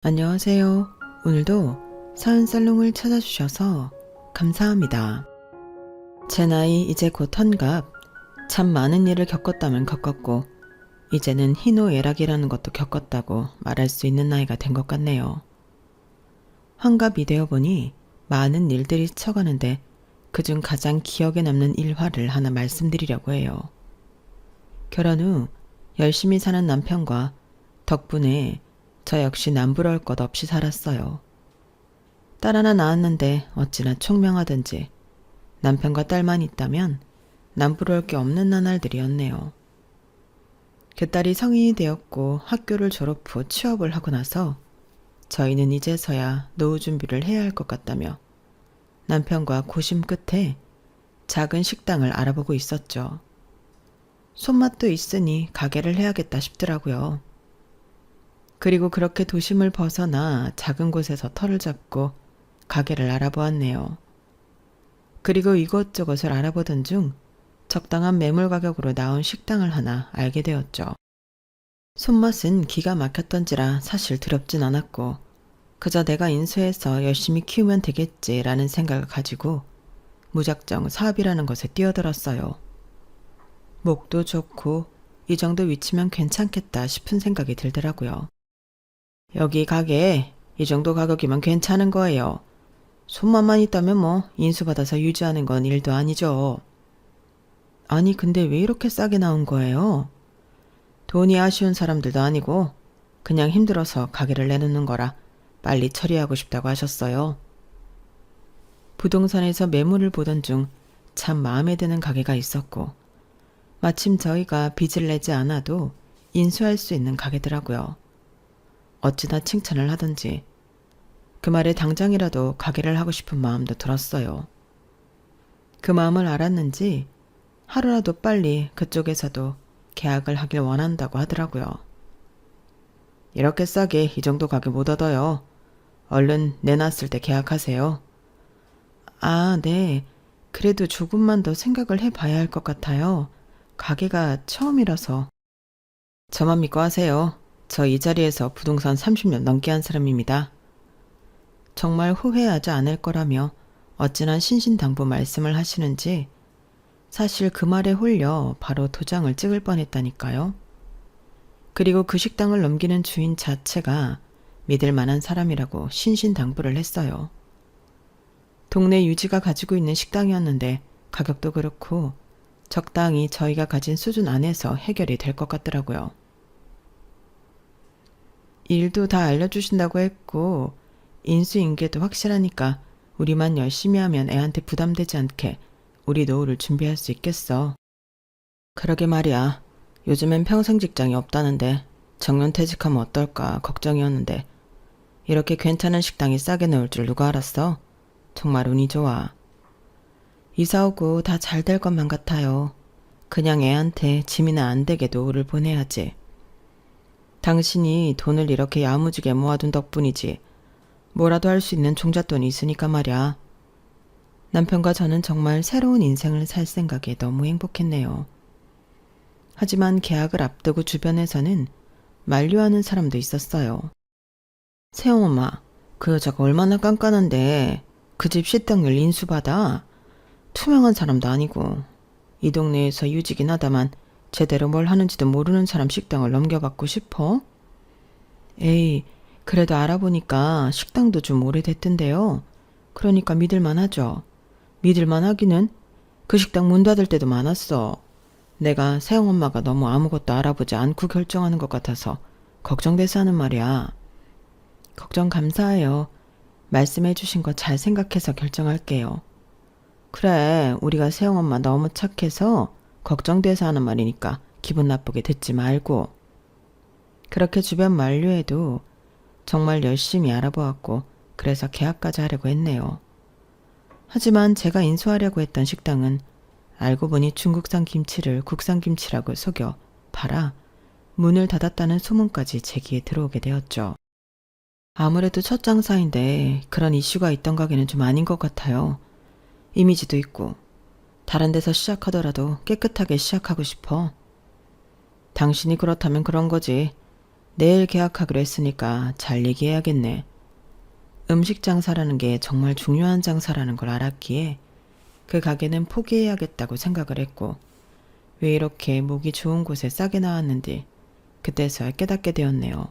안녕하세요. 오늘도 서은살롱을 찾아주셔서 감사합니다. 제 나이 이제 곧 환갑. 참 많은 일을 겪었다면 겪었고 이제는 희노애락이라는 것도 겪었다고 말할 수 있는 나이가 된 것 같네요. 환갑이 되어 보니 많은 일들이 스쳐가는데 그중 가장 기억에 남는 일화를 하나 말씀드리려고 해요. 결혼 후 열심히 사는 남편과 덕분에 저 역시 남부러울 것 없이 살았어요. 딸 하나 낳았는데 어찌나 총명하든지 남편과 딸만 있다면 남부러울 게 없는 나날들이었네요. 그 딸이 성인이 되었고 학교를 졸업 후 취업을 하고 나서 저희는 이제서야 노후 준비를 해야 할 것 같다며 남편과 고심 끝에 작은 식당을 알아보고 있었죠. 손맛도 있으니 가게를 해야겠다 싶더라고요. 그리고 그렇게 도심을 벗어나 작은 곳에서 터를 잡고 가게를 알아보았네요. 그리고 이것저것을 알아보던 중 적당한 매물 가격으로 나온 식당을 하나 알게 되었죠. 손맛은 기가 막혔던지라 사실 두렵진 않았고 그저 내가 인수해서 열심히 키우면 되겠지라는 생각을 가지고 무작정 사업이라는 것에 뛰어들었어요. 목도 좋고 이 정도 위치면 괜찮겠다 싶은 생각이 들더라고요. 여기 가게에 이 정도 가격이면 괜찮은 거예요. 손맛만 있다면 뭐 인수받아서 유지하는 건 일도 아니죠. 아니 근데 왜 이렇게 싸게 나온 거예요? 돈이 아쉬운 사람들도 아니고 그냥 힘들어서 가게를 내놓는 거라 빨리 처리하고 싶다고 하셨어요. 부동산에서 매물을 보던 중 참 마음에 드는 가게가 있었고 마침 저희가 빚을 내지 않아도 인수할 수 있는 가게더라고요. 어찌나 칭찬을 하던지 그 말에 당장이라도 가게를 하고 싶은 마음도 들었어요. 그 마음을 알았는지 하루라도 빨리 그쪽에서도 계약을 하길 원한다고 하더라고요. 이렇게 싸게 이 정도 가게 못 얻어요. 얼른 내놨을 때 계약하세요. 아, 네. 그래도 조금만 더 생각을 해봐야 할 것 같아요. 가게가 처음이라서. 저만 믿고 하세요. 저 이 자리에서 부동산 30년 넘게 한 사람입니다. 정말 후회하지 않을 거라며 어찌나 신신당부 말씀을 하시는지 사실 그 말에 홀려 바로 도장을 찍을 뻔했다니까요. 그리고 그 식당을 넘기는 주인 자체가 믿을 만한 사람이라고 신신당부를 했어요. 동네 유지가 가지고 있는 식당이었는데 가격도 그렇고 적당히 저희가 가진 수준 안에서 해결이 될 것 같더라고요. 일도 다 알려주신다고 했고 인수인계도 확실하니까 우리만 열심히 하면 애한테 부담되지 않게 우리 노후를 준비할 수 있겠어. 그러게 말이야. 요즘엔 평생 직장이 없다는데 정년퇴직하면 어떨까 걱정이었는데 이렇게 괜찮은 식당이 싸게 나올 줄 누가 알았어? 정말 운이 좋아. 이사 오고 다 잘 될 것만 같아요. 그냥 애한테 짐이나 안 되게 노후를 보내야지. 당신이 돈을 이렇게 야무지게 모아둔 덕분이지. 뭐라도 할 수 있는 종잣돈이 있으니까 말이야. 남편과 저는 정말 새로운 인생을 살 생각에 너무 행복했네요. 하지만 계약을 앞두고 주변에서는 만류하는 사람도 있었어요. 새엄마, 그 여자가 얼마나 깐깐한데 그 집 식당을 인수받아? 투명한 사람도 아니고 이 동네에서 유지긴 하다만 제대로 뭘 하는지도 모르는 사람 식당을 넘겨받고 싶어? 에이, 그래도 알아보니까 식당도 좀 오래됐던데요. 그러니까 믿을만 하죠. 믿을만 하기는 그 식당 문 닫을 때도 많았어. 내가 새엄마가 너무 아무것도 알아보지 않고 결정하는 것 같아서 걱정돼서 하는 말이야. 걱정 감사해요. 말씀해 주신 거 잘 생각해서 결정할게요. 그래, 우리가 새엄마 너무 착해서 걱정돼서 하는 말이니까 기분 나쁘게 듣지 말고. 그렇게 주변 만류해도 정말 열심히 알아보았고 그래서 계약까지 하려고 했네요. 하지만 제가 인수하려고 했던 식당은 알고 보니 중국산 김치를 국산 김치라고 속여 팔아 문을 닫았다는 소문까지 제 귀에 들어오게 되었죠. 아무래도 첫 장사인데 그런 이슈가 있던 가게는 좀 아닌 것 같아요. 이미지도 있고 다른 데서 시작하더라도 깨끗하게 시작하고 싶어. 당신이 그렇다면 그런 거지. 내일 계약하기로 했으니까 잘 얘기해야겠네. 음식 장사라는 게 정말 중요한 장사라는 걸 알았기에 그 가게는 포기해야겠다고 생각을 했고, 왜 이렇게 목이 좋은 곳에 싸게 나왔는지 그때서야 깨닫게 되었네요.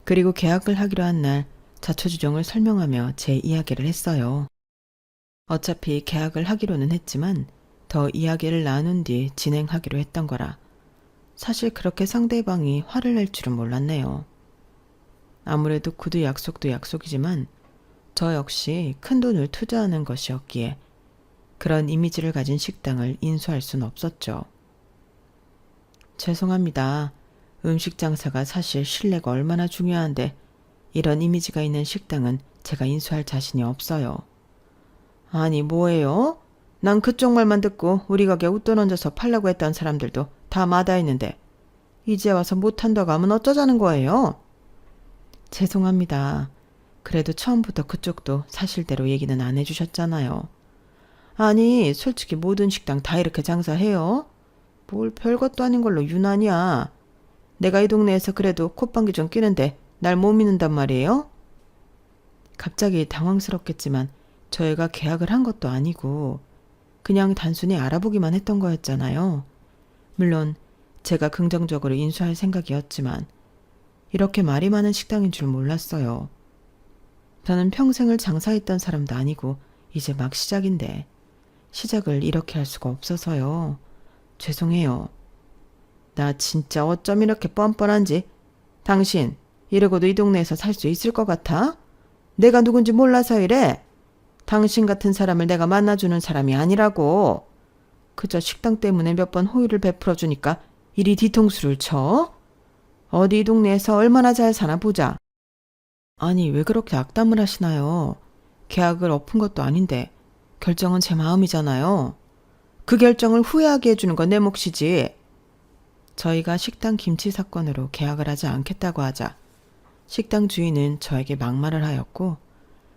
그리고 계약을 하기로 한 날 자초지종을 설명하며 제 이야기를 했어요. 어차피 계약을 하기로는 했지만 더 이야기를 나눈 뒤 진행하기로 했던 거라 사실 그렇게 상대방이 화를 낼 줄은 몰랐네요. 아무래도 구두 약속도 약속이지만 저 역시 큰 돈을 투자하는 것이었기에 그런 이미지를 가진 식당을 인수할 순 없었죠. 죄송합니다. 음식 장사가 사실 신뢰가 얼마나 중요한데 이런 이미지가 있는 식당은 제가 인수할 자신이 없어요. 아니 뭐예요? 난 그쪽 말만 듣고 우리 가게 웃돈 얹어서 팔려고 했던 사람들도 다 마다했는데 이제 와서 못한다고 하면 어쩌자는 거예요? 죄송합니다. 그래도 처음부터 그쪽도 사실대로 얘기는 안 해주셨잖아요. 아니 솔직히 모든 식당 다 이렇게 장사해요? 뭘 별것도 아닌 걸로 유난이야. 내가 이 동네에서 그래도 콧방귀 좀 끼는데 날 못 믿는단 말이에요? 갑자기 당황스럽겠지만 저희가 계약을 한 것도 아니고 그냥 단순히 알아보기만 했던 거였잖아요. 물론 제가 긍정적으로 인수할 생각이었지만 이렇게 말이 많은 식당인 줄 몰랐어요. 저는 평생을 장사했던 사람도 아니고 이제 막 시작인데 시작을 이렇게 할 수가 없어서요. 죄송해요. 나 진짜 어쩜 이렇게 뻔뻔한지. 당신 이러고도 이 동네에서 살 수 있을 것 같아? 내가 누군지 몰라서 이래. 당신 같은 사람을 내가 만나주는 사람이 아니라고. 그저 식당 때문에 몇 번 호의를 베풀어 주니까 이리 뒤통수를 쳐? 어디 이 동네에서 얼마나 잘 사나 보자. 아니 왜 그렇게 악담을 하시나요? 계약을 엎은 것도 아닌데 결정은 제 마음이잖아요. 그 결정을 후회하게 해주는 건 내 몫이지. 저희가 식당 김치 사건으로 계약을 하지 않겠다고 하자 식당 주인은 저에게 막말을 하였고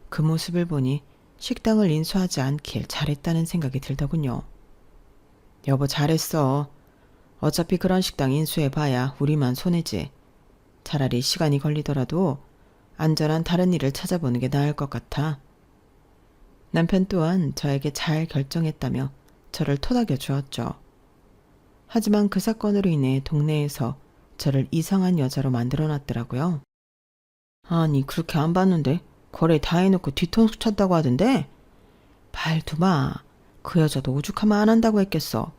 그 모습을 보니 식당을 인수하지 않길 잘했다는 생각이 들더군요. 여보 잘했어. 어차피 그런 식당 인수해봐야 우리만 손해지. 차라리 시간이 걸리더라도 안전한 다른 일을 찾아보는 게 나을 것 같아. 남편 또한 저에게 잘 결정했다며 저를 토닥여 주었죠. 하지만 그 사건으로 인해 동네에서 저를 이상한 여자로 만들어놨더라고요. 아니 그렇게 안 봤는데 거래 다 해놓고 뒤통수 쳤다고 하던데? 발두마, 그 여자도 오죽하면 안 한다고 했겠어.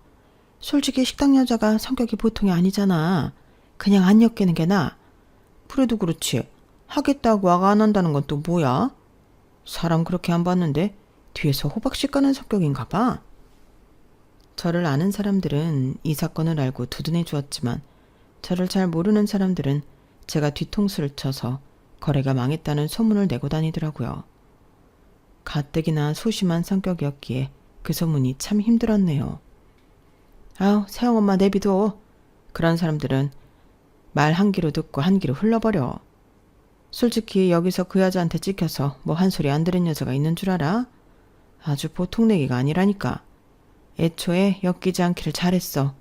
솔직히 식당 여자가 성격이 보통이 아니잖아. 그냥 안 엮이는 게 나아. 그래도 그렇지. 하겠다고 와가 안 한다는 건 또 뭐야? 사람 그렇게 안 봤는데 뒤에서 호박씨 까는 성격인가 봐. 저를 아는 사람들은 이 사건을 알고 두둔해 주었지만 저를 잘 모르는 사람들은 제가 뒤통수를 쳐서 거래가 망했다는 소문을 내고 다니더라고요. 가뜩이나 소심한 성격이었기에 그 소문이 참 힘들었네요. 아우 세영엄마 내비둬. 그런 사람들은 말 한 귀로 듣고 한 귀로 흘러버려. 솔직히 여기서 그 여자한테 찍혀서 뭐 한 소리 안 들은 여자가 있는 줄 알아? 아주 보통 내기가 아니라니까. 애초에 엮이지 않기를 잘했어.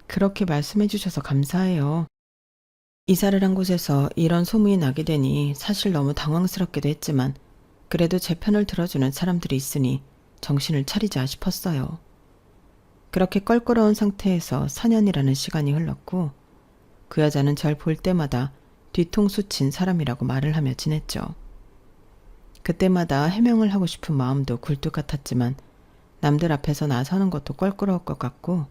그렇게 말씀해 주셔서 감사해요. 이사를 한 곳에서 이런 소문이 나게 되니 사실 너무 당황스럽기도 했지만 그래도 제 편을 들어주는 사람들이 있으니 정신을 차리자 싶었어요. 그렇게 껄끄러운 상태에서 4년이라는 시간이 흘렀고 그 여자는 절 볼 때마다 뒤통수 친 사람이라고 말을 하며 지냈죠. 그때마다 해명을 하고 싶은 마음도 굴뚝 같았지만 남들 앞에서 나서는 것도 껄끄러울 것 같고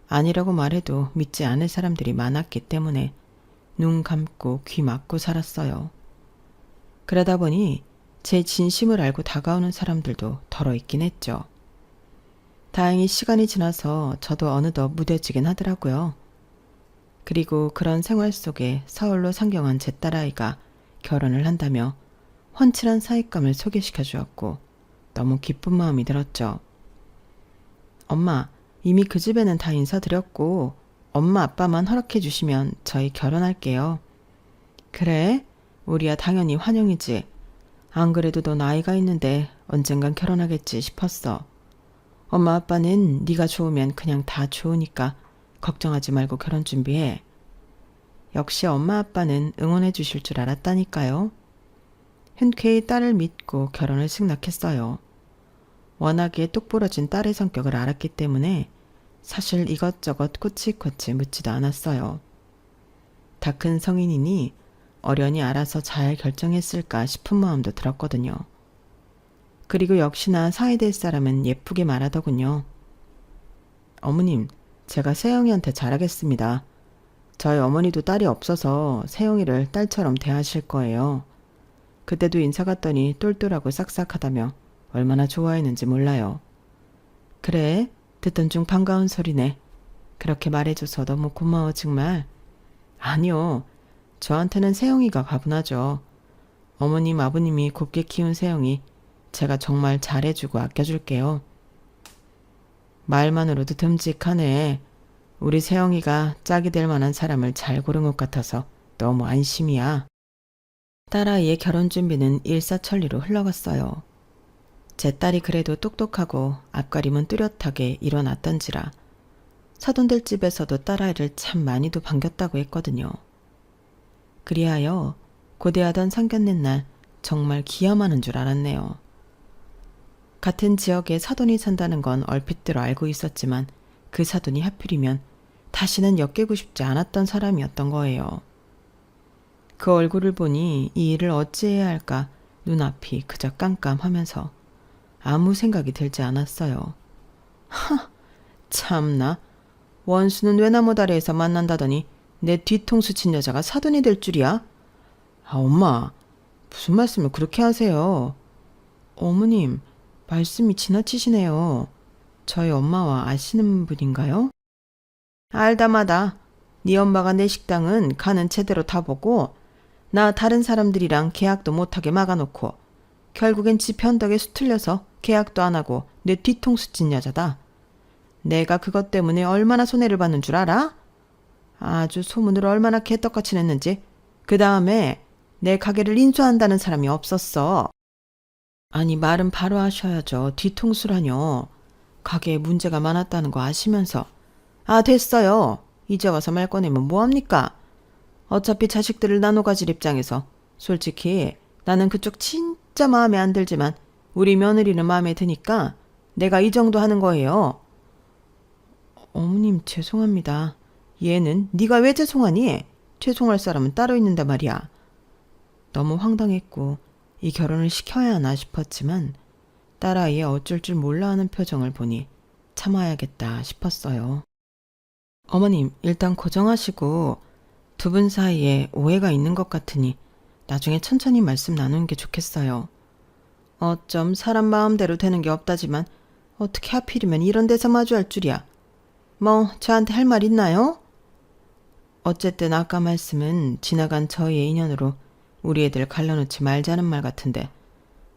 아니라고 말해도 믿지 않을 사람들이 많았기 때문에 눈 감고 귀 막고 살았어요. 그러다 보니 제 진심을 알고 다가오는 사람들도 덜어 있긴 했죠. 다행히 시간이 지나서 저도 어느덧 무뎌지긴 하더라고요. 그리고 그런 생활 속에 서울로 상경한 제 딸아이가 결혼을 한다며 훤칠한 사윗감을 소개시켜 주었고 너무 기쁜 마음이 들었죠. 엄마, 이미 그 집에는 다 인사드렸고 엄마 아빠만 허락해 주시면 저희 결혼할게요. 그래? 우리야 당연히 환영이지. 안 그래도 너 나이가 있는데 언젠간 결혼하겠지 싶었어. 엄마 아빠는 네가 좋으면 그냥 다 좋으니까 걱정하지 말고 결혼 준비해. 역시 엄마 아빠는 응원해 주실 줄 알았다니까요. 흔쾌히 딸을 믿고 결혼을 승낙했어요. 워낙에 똑부러진 딸의 성격을 알았기 때문에 사실 이것저것 꼬치꼬치 묻지도 않았어요. 다 큰 성인이니 어련히 알아서 잘 결정했을까 싶은 마음도 들었거든요. 그리고 역시나 사회 될 사람은 예쁘게 말하더군요. 어머님, 제가 세영이한테 잘하겠습니다. 저희 어머니도 딸이 없어서 세영이를 딸처럼 대하실 거예요. 그때도 인사 갔더니 똘똘하고 싹싹하다며 얼마나 좋아했는지 몰라요. 그래, 듣던 중 반가운 소리네. 그렇게 말해줘서 너무 고마워 정말. 아니요, 저한테는 세영이가 가분하죠. 어머님 아버님이 곱게 키운 세영이 제가 정말 잘해주고 아껴줄게요. 말만으로도 듬직하네. 우리 세영이가 짝이 될 만한 사람을 잘 고른 것 같아서 너무 안심이야. 딸아이의 결혼 준비는 일사천리로 흘러갔어요. 제 딸이 그래도 똑똑하고 앞가림은 뚜렷하게 일어났던지라 사돈들 집에서도 딸아이를 참 많이도 반겼다고 했거든요. 그리하여 고대하던 상견례 날 정말 기야만한 줄 알았네요. 같은 지역에 사돈이 산다는 건 얼핏들어 알고 있었지만 그 사돈이 하필이면 다시는 엮이고 싶지 않았던 사람이었던 거예요. 그 얼굴을 보니 이 일을 어찌해야 할까 눈앞이 그저 깜깜하면서 아무 생각이 들지 않았어요. 하, 참나. 원수는 외나무 다리에서 만난다더니 내 뒤통수 친 여자가 사돈이 될 줄이야? 아, 엄마. 무슨 말씀을 그렇게 하세요? 어머님, 말씀이 지나치시네요. 저희 엄마와 아시는 분인가요? 알다마다. 네 엄마가 내 식당은 간은 제대로 다 보고 나 다른 사람들이랑 계약도 못하게 막아놓고 결국엔 지 편덕에 수틀려서 계약도 안 하고 내 뒤통수 친 여자다. 내가 그것 때문에 얼마나 손해를 받는 줄 알아? 아주 소문을 얼마나 개떡같이 냈는지. 그 다음에 내 가게를 인수한다는 사람이 없었어. 아니 말은 바로 하셔야죠. 뒤통수라뇨. 가게에 문제가 많았다는 거 아시면서. 아 됐어요. 이제 와서 말 꺼내면 뭐합니까? 어차피 자식들을 나눠 가질 입장에서 솔직히 나는 그쪽 진짜 마음에 안 들지만 우리 며느리는 마음에 드니까 내가 이 정도 하는 거예요. 어머님 죄송합니다. 얘는 네가 왜 죄송하니? 죄송할 사람은 따로 있는데 말이야. 너무 황당했고 이 결혼을 시켜야 하나 싶었지만 딸아이의 어쩔 줄 몰라 하는 표정을 보니 참아야겠다 싶었어요. 어머님 일단 고정하시고 두 분 사이에 오해가 있는 것 같으니 나중에 천천히 말씀 나누는 게 좋겠어요. 어쩜 사람 마음대로 되는 게 없다지만 어떻게 하필이면 이런 데서 마주할 줄이야. 뭐 저한테 할 말 있나요? 어쨌든 아까 말씀은 지나간 저희의 인연으로 우리 애들 갈라놓지 말자는 말 같은데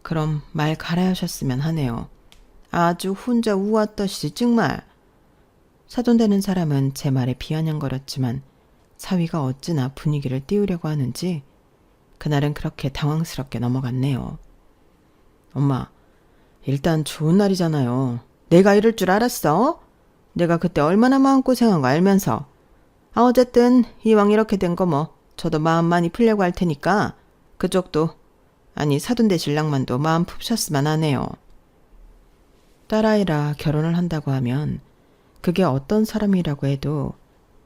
그럼 말 갈아하셨으면 하네요. 아주 혼자 우왔더시 정말. 사돈되는 사람은 제 말에 비아냥거렸지만 사위가 어찌나 분위기를 띄우려고 하는지 그날은 그렇게 당황스럽게 넘어갔네요. 엄마, 일단 좋은 날이잖아요. 내가 이럴 줄 알았어? 내가 그때 얼마나 마음고생한 거 알면서. 아 어쨌든 이왕 이렇게 된 거 뭐 저도 마음 많이 풀려고 할 테니까 그쪽도 아니 사돈대 신랑만도 마음 푸셨으면 하네요. 딸아이라 결혼을 한다고 하면 그게 어떤 사람이라고 해도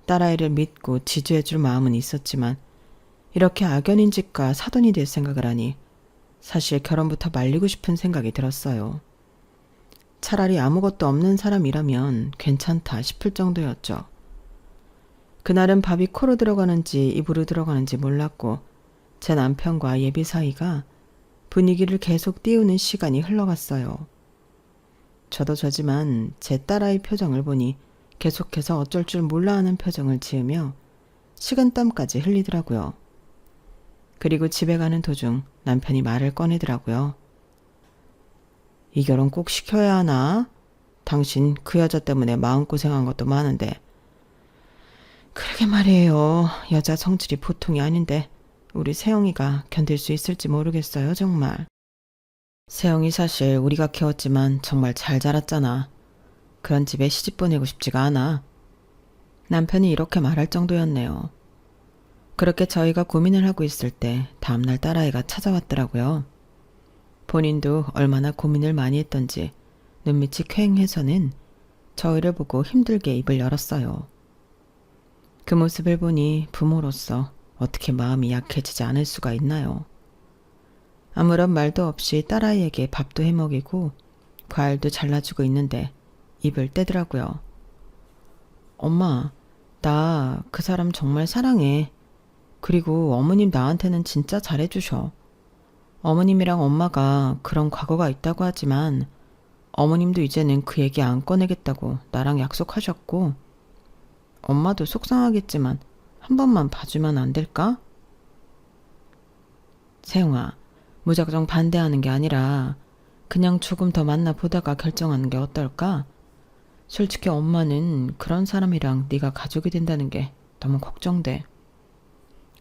딸아이를 믿고 지지해줄 마음은 있었지만 이렇게 악연인 집과 사돈이 될 생각을 하니 사실 결혼부터 말리고 싶은 생각이 들었어요. 차라리 아무것도 없는 사람이라면 괜찮다 싶을 정도였죠. 그날은 밥이 코로 들어가는지 입으로 들어가는지 몰랐고 제 남편과 예비 사이가 분위기를 계속 띄우는 시간이 흘러갔어요. 저도 저지만 제 딸아이 표정을 보니 계속해서 어쩔 줄 몰라 하는 표정을 지으며 식은땀까지 흘리더라고요. 그리고 집에 가는 도중 남편이 말을 꺼내더라고요. 이 결혼 꼭 시켜야 하나? 당신 그 여자 때문에 마음고생한 것도 많은데. 그러게 말이에요. 여자 성질이 보통이 아닌데 우리 세영이가 견딜 수 있을지 모르겠어요 정말. 세영이 사실 우리가 키웠지만 정말 잘 자랐잖아. 그런 집에 시집 보내고 싶지가 않아. 남편이 이렇게 말할 정도였네요. 그렇게 저희가 고민을 하고 있을 때 다음날 딸아이가 찾아왔더라고요. 본인도 얼마나 고민을 많이 했던지 눈밑이 퀭해서는 저희를 보고 힘들게 입을 열었어요. 그 모습을 보니 부모로서 어떻게 마음이 약해지지 않을 수가 있나요? 아무런 말도 없이 딸아이에게 밥도 해먹이고 과일도 잘라주고 있는데 입을 떼더라고요. 엄마, 나 그 사람 정말 사랑해. 그리고 어머님 나한테는 진짜 잘해주셔. 어머님이랑 엄마가 그런 과거가 있다고 하지만 어머님도 이제는 그 얘기 안 꺼내겠다고 나랑 약속하셨고 엄마도 속상하겠지만 한 번만 봐주면 안 될까? 세영아, 무작정 반대하는 게 아니라 그냥 조금 더 만나보다가 결정하는 게 어떨까? 솔직히 엄마는 그런 사람이랑 네가 가족이 된다는 게 너무 걱정돼.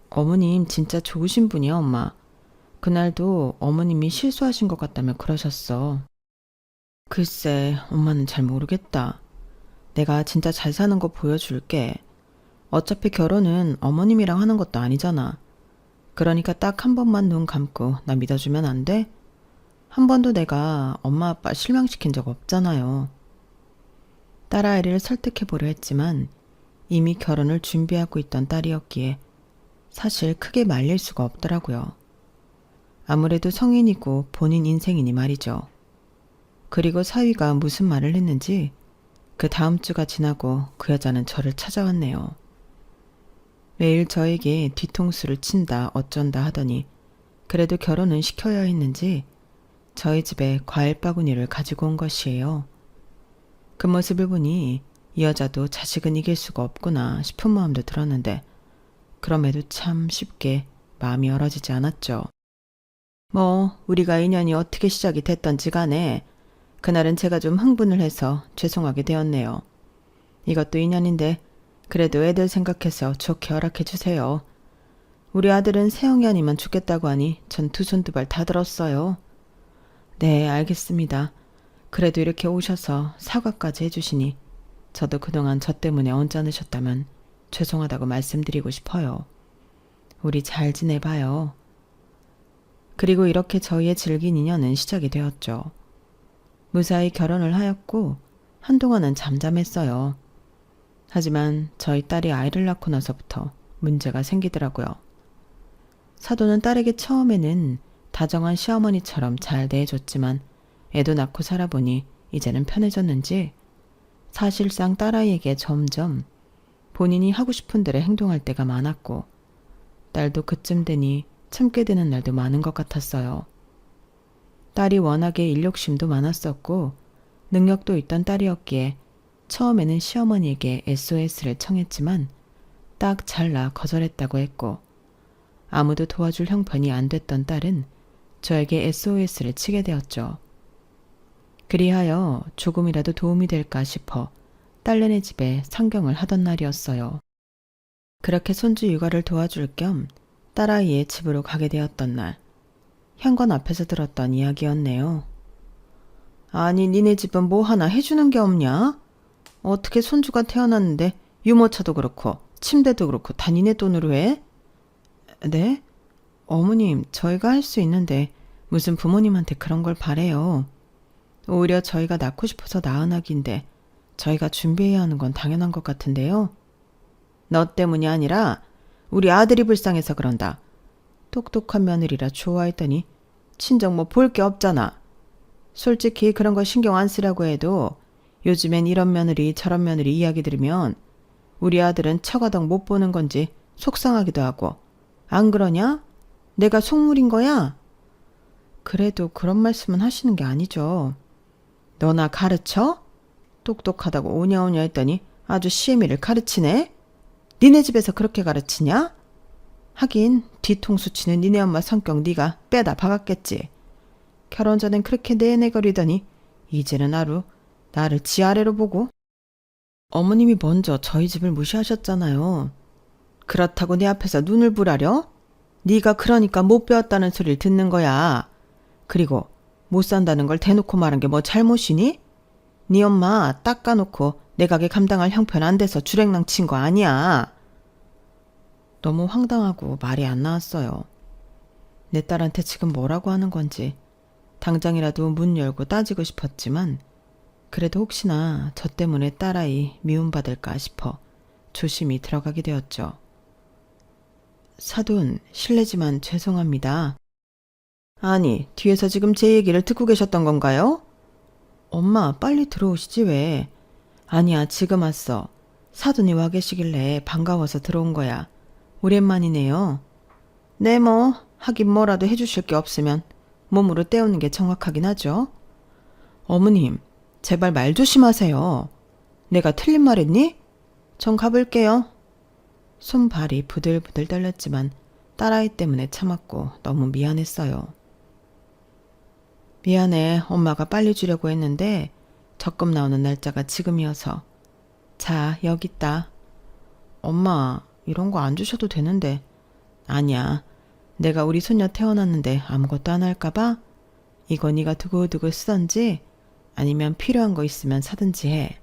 어머님 진짜 좋으신 분이야, 엄마. 그날도 어머님이 실수하신 것 같다며 그러셨어. 글쎄, 엄마는 잘 모르겠다. 내가 진짜 잘 사는 거 보여줄게. 어차피 결혼은 어머님이랑 하는 것도 아니잖아. 그러니까 딱 한 번만 눈 감고 나 믿어주면 안 돼? 한 번도 내가 엄마 아빠 실망시킨 적 없잖아요. 딸아이를 설득해보려 했지만 이미 결혼을 준비하고 있던 딸이었기에 사실 크게 말릴 수가 없더라고요. 아무래도 성인이고 본인 인생이니 말이죠. 그리고 사위가 무슨 말을 했는지 그 다음 주가 지나고 그 여자는 저를 찾아왔네요. 매일 저에게 뒤통수를 친다 어쩐다 하더니 그래도 결혼은 시켜야 했는지 저희 집에 과일 바구니를 가지고 온 것이에요. 그 모습을 보니 이 여자도 자식은 이길 수가 없구나 싶은 마음도 들었는데 그럼에도 참 쉽게 마음이 열어지지 않았죠. 뭐 우리가 인연이 어떻게 시작이 됐던지 간에 그날은 제가 좀 흥분을 해서 죄송하게 되었네요. 이것도 인연인데 그래도 애들 생각해서 좋게 허락해 주세요. 우리 아들은 세영이 아니면 죽겠다고 하니 전 두 손 두 발 다 들었어요. 네, 알겠습니다. 그래도 이렇게 오셔서 사과까지 해주시니 저도 그동안 저 때문에 언짢으셨다면 죄송하다고 말씀드리고 싶어요. 우리 잘 지내봐요. 그리고 이렇게 저희의 질긴 인연은 시작이 되었죠. 무사히 결혼을 하였고 한동안은 잠잠했어요. 하지만 저희 딸이 아이를 낳고 나서부터 문제가 생기더라고요. 사도는 딸에게 처음에는 다정한 시어머니처럼 잘 대해줬지만 애도 낳고 살아보니 이제는 편해졌는지 사실상 딸아이에게 점점 본인이 하고 싶은 대로 행동할 때가 많았고 딸도 그쯤 되니 참게 되는 날도 많은 것 같았어요. 딸이 워낙에 일욕심도 많았었고 능력도 있던 딸이었기에 처음에는 시어머니에게 SOS를 청했지만 딱 잘라 거절했다고 했고 아무도 도와줄 형편이 안 됐던 딸은 저에게 SOS를 치게 되었죠. 그리하여 조금이라도 도움이 될까 싶어 딸네네 집에 상경을 하던 날이었어요. 그렇게 손주 육아를 도와줄 겸 딸아이의 집으로 가게 되었던 날, 현관 앞에서 들었던 이야기였네요. 아니, 니네 집은 뭐 하나 해주는 게 없냐? 어떻게 손주가 태어났는데 유모차도 그렇고 침대도 그렇고 다 니네 돈으로 해? 네? 어머님, 저희가 할 수 있는데 무슨 부모님한테 그런 걸 바래요. 오히려 저희가 낳고 싶어서 낳은 아기인데 저희가 준비해야 하는 건 당연한 것 같은데요. 너 때문이 아니라 우리 아들이 불쌍해서 그런다. 똑똑한 며느리라 좋아했더니 친정 뭐 볼 게 없잖아. 솔직히 그런 거 신경 안 쓰라고 해도 요즘엔 이런 며느리 저런 며느리 이야기 들으면 우리 아들은 처가덕 못 보는 건지 속상하기도 하고 안 그러냐? 내가 속물인 거야? 그래도 그런 말씀은 하시는 게 아니죠. 너나 가르쳐? 똑똑하다고 오냐오냐 했더니 아주 시애미를 가르치네? 니네 집에서 그렇게 가르치냐? 하긴 뒤통수 치는 니네 엄마 성격 네가 빼다 박았겠지. 결혼 전엔 그렇게 내내거리더니 이제는 나를 지 아래로 보고. 어머님이 먼저 저희 집을 무시하셨잖아요. 그렇다고 내 앞에서 눈을 부라려? 네가 그러니까 못 배웠다는 소리를 듣는 거야. 그리고 못 산다는 걸 대놓고 말한 게 뭐 잘못이니? 네 엄마 닦아놓고 내 가게 감당할 형편 안 돼서 주랭랑 친 거 아니야. 너무 황당하고 말이 안 나왔어요. 내 딸한테 지금 뭐라고 하는 건지 당장이라도 문 열고 따지고 싶었지만 그래도 혹시나 저 때문에 딸아이 미움받을까 싶어 조심히 들어가게 되었죠. 사돈, 실례지만 죄송합니다. 아니, 뒤에서 지금 제 얘기를 듣고 계셨던 건가요? 엄마, 빨리 들어오시지 왜. 아니야, 지금 왔어. 사돈이 와 계시길래 반가워서 들어온 거야. 오랜만이네요. 네, 뭐 하긴 뭐라도 해주실 게 없으면 몸으로 때우는 게 정확하긴 하죠. 어머님, 제발 말 조심하세요. 내가 틀린 말 했니? 전 가볼게요. 손발이 부들부들 떨렸지만 딸아이 때문에 참았고 너무 미안했어요. 미안해. 엄마가 빨리 주려고 했는데 적금 나오는 날짜가 지금이어서. 자, 여기 있다. 엄마, 이런 거 안 주셔도 되는데. 아니야. 내가 우리 손녀 태어났는데 아무것도 안 할까 봐? 이거 네가 두고두고 쓰던지 아니면 필요한 거 있으면 사든지 해.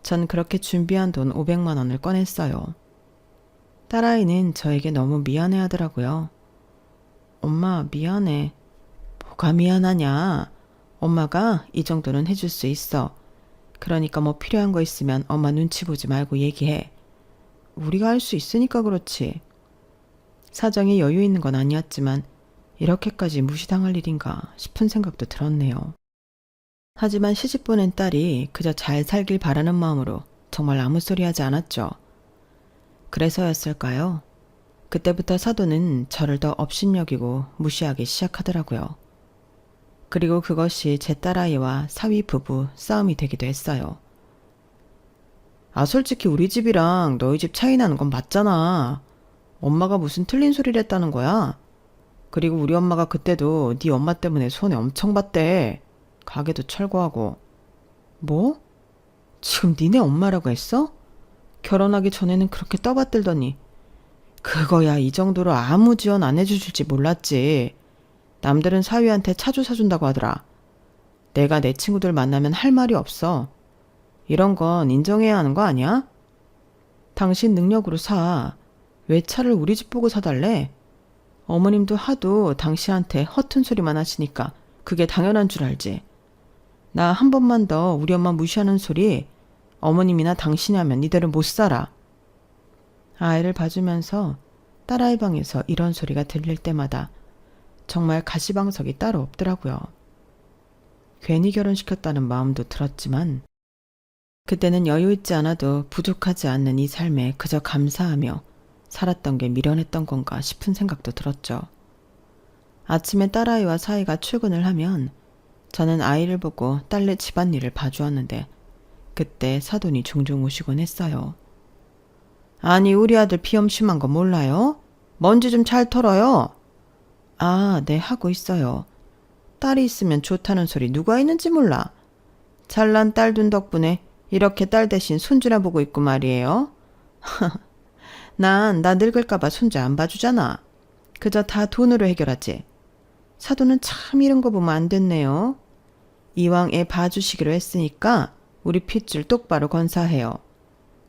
전 그렇게 준비한 돈 500만 원을 꺼냈어요. 딸아이는 저에게 너무 미안해 하더라고요. 엄마, 미안해. 뭐가 미안하냐? 엄마가 이 정도는 해줄 수 있어. 그러니까 뭐 필요한 거 있으면 엄마 눈치 보지 말고 얘기해. 우리가 할 수 있으니까 그렇지. 사정이 여유 있는 건 아니었지만 이렇게까지 무시당할 일인가 싶은 생각도 들었네요. 하지만 시집 보낸 딸이 그저 잘 살길 바라는 마음으로 정말 아무 소리 하지 않았죠. 그래서였을까요? 그때부터 사돈은 저를 더 업신여기고 무시하기 시작하더라고요. 그리고 그것이 제 딸아이와 사위 부부 싸움이 되기도 했어요. 아, 솔직히 우리 집이랑 너희 집 차이 나는 건 맞잖아. 엄마가 무슨 틀린 소리를 했다는 거야? 그리고 우리 엄마가 그때도 네 엄마 때문에 손해 엄청 봤대. 가게도 철거하고. 뭐? 지금 니네 엄마라고 했어? 결혼하기 전에는 그렇게 떠받들더니. 그거야, 이 정도로 아무 지원 안 해주실지 몰랐지. 남들은 사위한테 차주 사준다고 하더라. 내가 내 친구들 만나면 할 말이 없어. 이런 건 인정해야 하는 거 아니야? 당신 능력으로 사. 왜 차를 우리 집 보고 사달래? 어머님도 하도 당신한테 허튼 소리만 하시니까 그게 당연한 줄 알지. 나 한 번만 더 우리 엄마 무시하는 소리 어머님이나 당신이 하면 이대로 못 살아. 아이를 봐주면서 딸아이 방에서 이런 소리가 들릴 때마다 정말 가시방석이 따로 없더라고요. 괜히 결혼시켰다는 마음도 들었지만 그때는 여유 있지 않아도 부족하지 않는 이 삶에 그저 감사하며 살았던 게 미련했던 건가 싶은 생각도 들었죠. 아침에 딸아이와 사이가 출근을 하면 저는 아이를 보고 딸네 집안일을 봐주었는데 그때 사돈이 종종 오시곤 했어요. 아니, 우리 아들 비염 심한 거 몰라요? 먼지 좀 잘 털어요. 아, 네, 하고 있어요. 딸이 있으면 좋다는 소리 누가 있는지 몰라. 잘난 딸 둔 덕분에 이렇게 딸 대신 손주나 보고 있고 말이에요. 나 늙을까봐 손주 안 봐주잖아. 그저 다 돈으로 해결하지. 사돈은 참 이런 거 보면 안 됐네요. 이왕 애 봐주시기로 했으니까 우리 핏줄 똑바로 건사해요.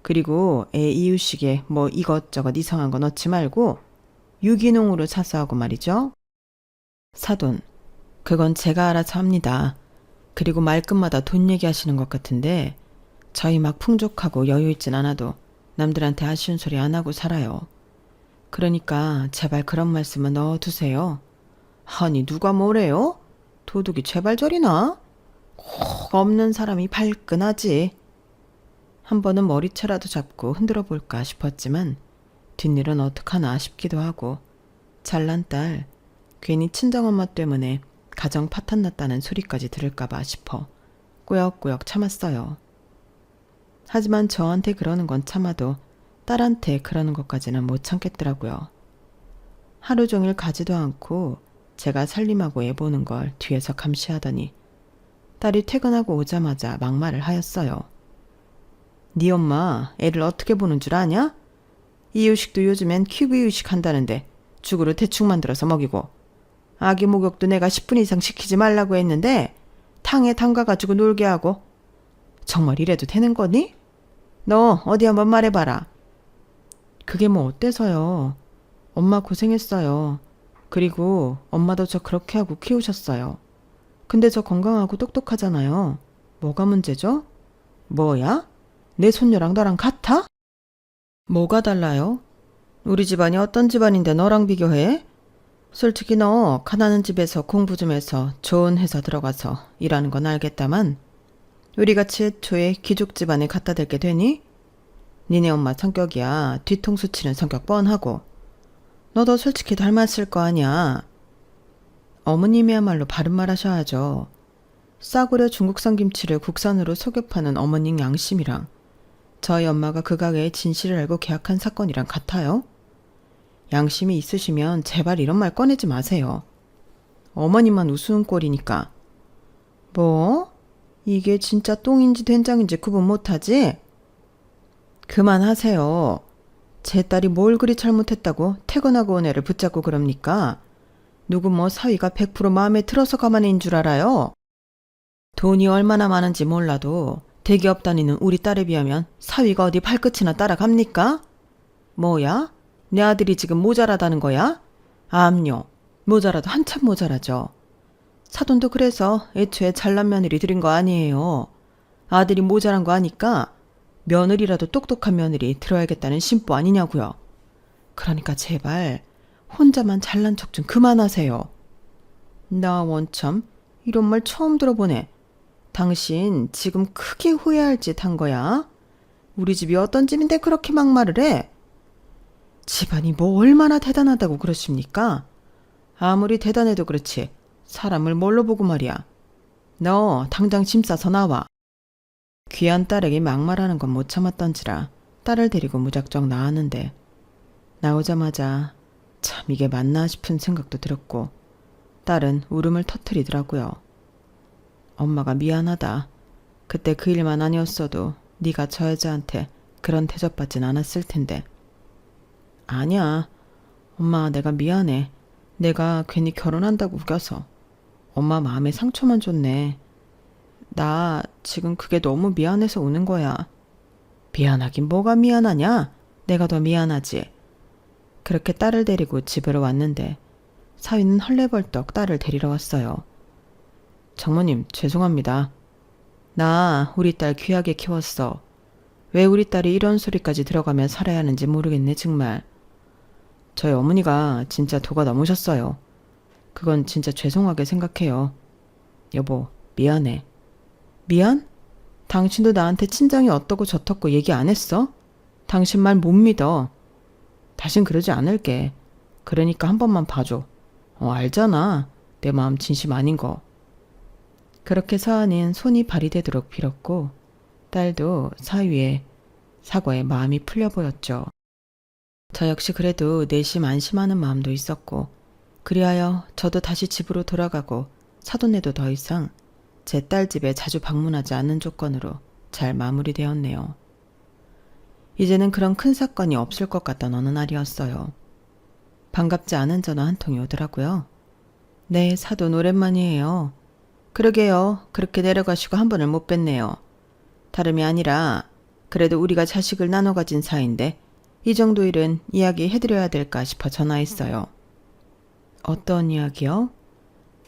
그리고 애 이유식에 뭐 이것저것 이상한 거 넣지 말고 유기농으로 사수하고 말이죠. 사돈, 그건 제가 알아서 합니다. 그리고 말끝마다 돈 얘기하시는 것 같은데 저희 막 풍족하고 여유 있진 않아도 남들한테 아쉬운 소리 안 하고 살아요. 그러니까 제발 그런 말씀은 넣어두세요. 아니, 누가 뭐래요? 도둑이 제발 저리나? 꼭 없는 사람이 발끈하지. 한 번은 머리채라도 잡고 흔들어 볼까 싶었지만 뒷일은 어떡하나 싶기도 하고 잘난 딸, 괜히 친정엄마 때문에 가정 파탄 났다는 소리까지 들을까봐 싶어 꾸역꾸역 참았어요. 하지만 저한테 그러는 건 참아도 딸한테 그러는 것까지는 못 참겠더라고요. 하루 종일 가지도 않고 제가 살림하고 애 보는 걸 뒤에서 감시하더니 딸이 퇴근하고 오자마자 막말을 하였어요. 네 엄마 애를 어떻게 보는 줄 아냐? 이유식도 요즘엔 큐브 이유식 한다는데 죽으로 대충 만들어서 먹이고 아기 목욕도 내가 10분 이상 시키지 말라고 했는데 탕에 담가가지고 놀게 하고 정말 이래도 되는 거니? 너 어디 한번 말해봐라. 그게 뭐 어때서요? 엄마 고생했어요. 그리고 엄마도 저 그렇게 하고 키우셨어요. 근데 저 건강하고 똑똑하잖아요. 뭐가 문제죠? 뭐야? 내 손녀랑 너랑 같아? 뭐가 달라요? 우리 집안이 어떤 집안인데 너랑 비교해? 솔직히 너 가난한 집에서 공부 좀 해서 좋은 회사 들어가서 일하는 건 알겠다만 우리같이 애초에 귀족 집안에 갖다 대게 되니? 니네 엄마 성격이야 뒤통수 치는 성격 뻔하고 너도 솔직히 닮았을 거 아니야. 어머님이야말로 바른 말 하셔야죠. 싸구려 중국산 김치를 국산으로 속여 파는 어머님 양심이랑 저희 엄마가 그 가게의 진실을 알고 계약한 사건이랑 같아요? 양심이 있으시면 제발 이런 말 꺼내지 마세요. 어머님만 우스운 꼴이니까. 뭐? 이게 진짜 똥인지 된장인지 구분 못하지? 그만하세요. 제 딸이 뭘 그리 잘못했다고 퇴근하고 온 애를 붙잡고 그럽니까? 누구 뭐 사위가 100% 마음에 들어서 가만히인 줄 알아요? 돈이 얼마나 많은지 몰라도 대기업 다니는 우리 딸에 비하면 사위가 어디 발끝이나 따라갑니까? 뭐야? 내 아들이 지금 모자라다는 거야? 암요. 모자라도 한참 모자라죠. 사돈도 그래서 애초에 잘난 며느리 들인 거 아니에요. 아들이 모자란 거 아니까 며느리라도 똑똑한 며느리 들어야겠다는 심보 아니냐고요. 그러니까 제발 혼자만 잘난 척 좀 그만하세요. 나 원참 이런 말 처음 들어보네. 당신 지금 크게 후회할 짓 한 거야? 우리 집이 어떤 집인데 그렇게 막말을 해? 집안이 뭐 얼마나 대단하다고 그러십니까? 아무리 대단해도 그렇지 사람을 뭘로 보고 말이야. 너 당장 짐 싸서 나와. 귀한 딸에게 막말하는 건 못 참았던지라 딸을 데리고 무작정 나왔는데 나오자마자 참 이게 맞나 싶은 생각도 들었고 딸은 울음을 터뜨리더라고요. 엄마가 미안하다. 그때 그 일만 아니었어도 네가 저 여자한테 그런 대접받진 않았을 텐데. 아니야. 엄마 내가 미안해. 내가 괜히 결혼한다고 우겨서. 엄마 마음에 상처만 줬네. 나 지금 그게 너무 미안해서 우는 거야. 미안하긴 뭐가 미안하냐? 내가 더 미안하지. 그렇게 딸을 데리고 집으로 왔는데 사위는 헐레벌떡 딸을 데리러 왔어요. 장모님 죄송합니다. 나 우리 딸 귀하게 키웠어. 왜 우리 딸이 이런 소리까지 들어가며 살아야 하는지 모르겠네 정말. 저희 어머니가 진짜 도가 넘으셨어요. 그건 진짜 죄송하게 생각해요. 여보 미안해. 미안? 당신도 나한테 친정이 어떻고 저떻고 얘기 안 했어? 당신 말 못 믿어. 다신 그러지 않을게. 그러니까 한 번만 봐줘. 알잖아. 내 마음 진심 아닌 거. 그렇게 서한이는 손이 발이 되도록 빌었고 딸도 사위의 사과에 마음이 풀려 보였죠. 저 역시 그래도 내심 안심하는 마음도 있었고 그리하여 저도 다시 집으로 돌아가고 사돈네도 더 이상 제 딸 집에 자주 방문하지 않는 조건으로 잘 마무리되었네요. 이제는 그런 큰 사건이 없을 것 같던 어느 날이었어요. 반갑지 않은 전화 한 통이 오더라고요. 네, 사돈 오랜만이에요. 그러게요. 그렇게 내려가시고 한 번을 못 뵀네요. 다름이 아니라 그래도 우리가 자식을 나눠 가진 사이인데 이 정도 일은 이야기해드려야 될까 싶어 전화했어요. 어떤 이야기요?